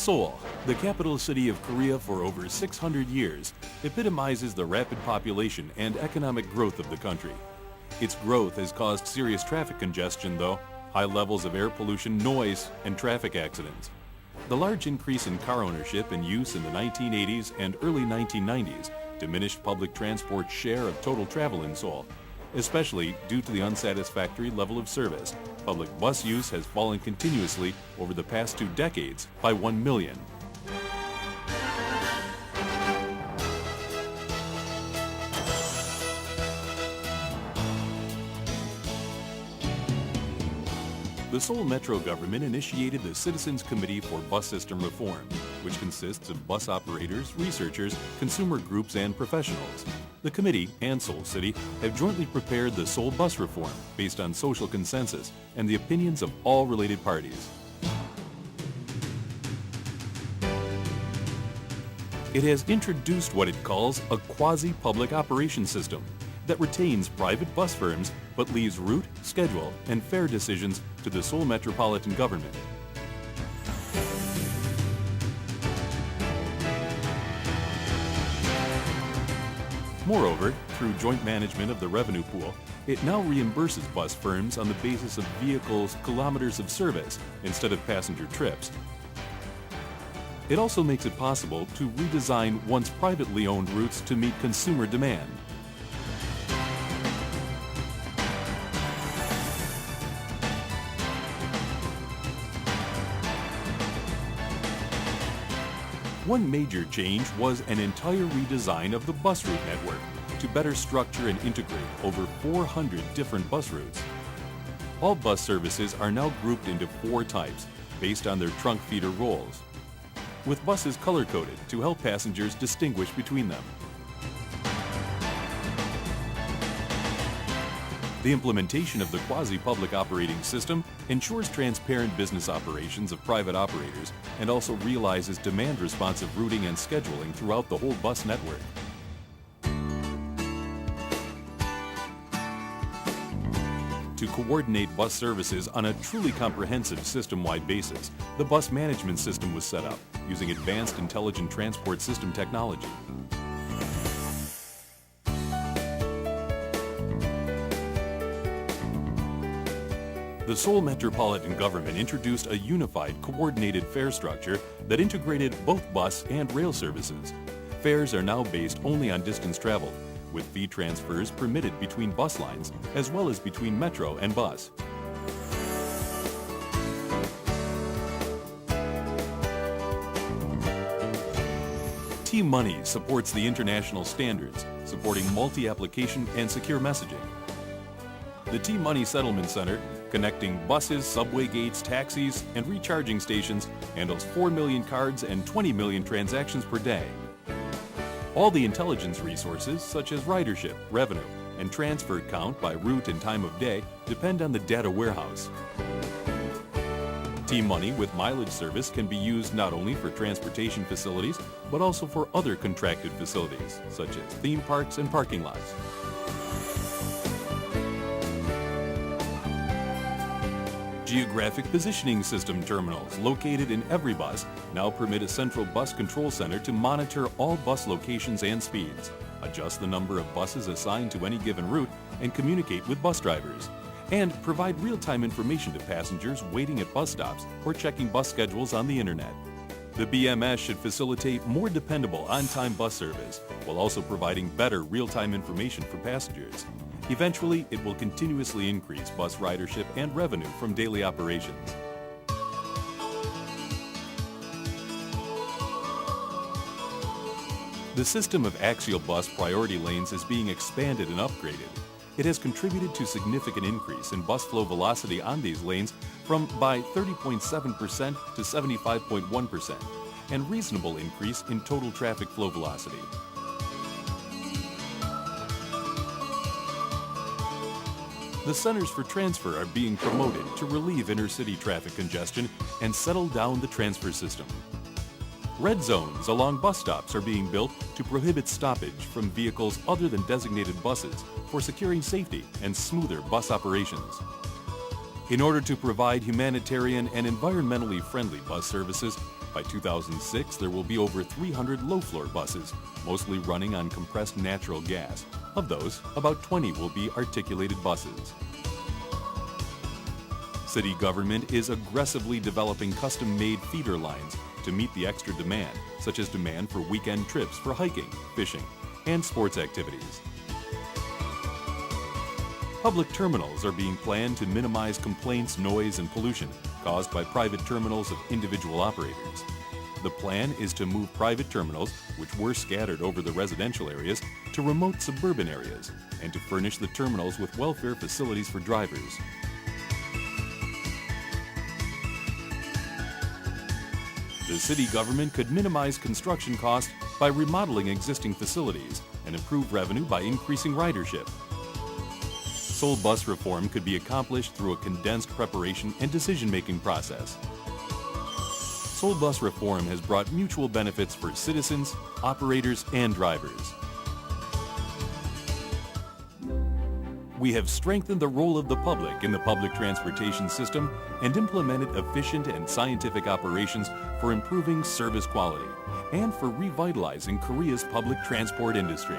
Seoul, the capital city of Korea for over 600 years, epitomizes the rapid population and economic growth of the country. Its growth has caused serious traffic congestion, though, high levels of air pollution, noise, and traffic accidents. The large increase in car ownership and use in the 1980s and early 1990s diminished public transport's share of total travel in Seoul, especially due to the unsatisfactory level of service. Public bus use has fallen continuously over the past 2 decades by 1 million. The Seoul Metro government initiated the Citizens Committee for Bus System Reform, which consists of bus operators, researchers, consumer groups, and professionals. The committee and Seoul City have jointly prepared the Seoul Bus Reform based on social consensus and the opinions of all related parties. It has introduced what it calls a quasi-public operation system that retains private bus firms but leaves route, schedule, and fare decisions to the Seoul metropolitan government. Moreover, through joint management of the revenue pool, it now reimburses bus firms on the basis of vehicles' kilometers of service instead of passenger trips. It also makes it possible to redesign once privately owned routes to meet consumer demand. One major change was an entire redesign of the bus route network to better structure and integrate over 400 different bus routes. All bus services are now grouped into 4 types based on their trunk feeder roles, with buses color-coded to help passengers distinguish between them. The implementation of the quasi-public operating system ensures transparent business operations of private operators and also realizes demand-responsive routing and scheduling throughout the whole bus network. To coordinate bus services on a truly comprehensive system-wide basis, the bus management system was set up using advanced intelligent transport system technology. The Seoul metropolitan government introduced a unified, coordinated fare structure that integrated both bus and rail services. Fares are now based only on distance traveled, with fee transfers permitted between bus lines as well as between metro and bus. T-Money supports the international standards, supporting multi-application and secure messaging. The T-Money Settlement Center, connecting buses, subway gates, taxis, and recharging stations, handles 4 million cards and 20 million transactions per day. All the intelligence resources, such as ridership, revenue, and transfer count by route and time of day, depend on the data warehouse. T-Money with mileage service can be used not only for transportation facilities, but also for other contracted facilities, such as theme parks and parking lots. Geographic positioning system terminals located in every bus now permit a central bus control center to monitor all bus locations and speeds, adjust the number of buses assigned to any given route, and communicate with bus drivers, and provide real-time information to passengers waiting at bus stops or checking bus schedules on the internet. The BMS should facilitate more dependable on-time bus service while also providing better real-time information for passengers. Eventually, it will continuously increase bus ridership and revenue from daily operations. The system of axial bus priority lanes is being expanded and upgraded. It has contributed to significant increase in bus flow velocity on these lanes by 30.7% to 75.1%, and reasonable increase in total traffic flow velocity. The centers for transfer are being promoted to relieve intercity traffic congestion and settle down the transfer system. Red zones along bus stops are being built to prohibit stoppage from vehicles other than designated buses for securing safety and smoother bus operations. In order to provide humanitarian and environmentally friendly bus services, By 2006, there will be over 300 low-floor buses, mostly running on compressed natural gas. Of those, about 20 will be articulated buses. City government is aggressively developing custom-made feeder lines to meet the extra demand, such as demand for weekend trips for hiking, fishing, and sports activities. Public terminals are being planned to minimize complaints, noise, and pollution caused by private terminals of individual operators. The plan is to move private terminals, which were scattered over the residential areas, to remote suburban areas, and to furnish the terminals with welfare facilities for drivers. The city government could minimize construction costs by remodeling existing facilities and improve revenue by increasing ridership. Seoul bus reform could be accomplished through a condensed preparation and decision-making process. Seoul bus reform has brought mutual benefits for citizens, operators, and drivers. We have strengthened the role of the public in the public transportation system and implemented efficient and scientific operations for improving service quality and for revitalizing Korea's public transport industry.